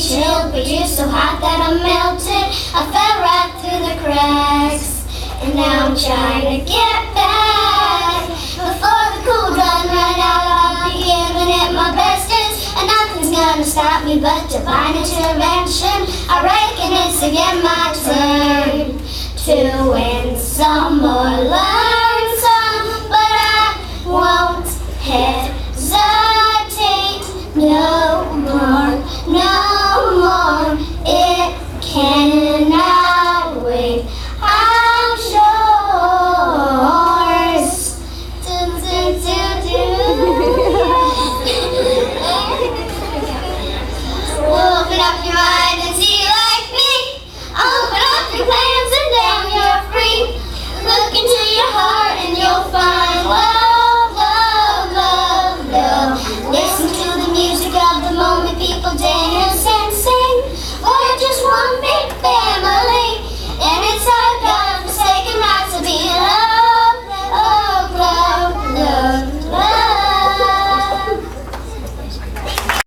chill, but you're so hot that I melted. I fell right through the cracks, and now I'm trying to get back. Before the cool done ran out, I'll be giving it my bestest, and nothing's gonna stop me but divine intervention. I reckon it's again my turn to win some or learn some, but I won't hesitate. No.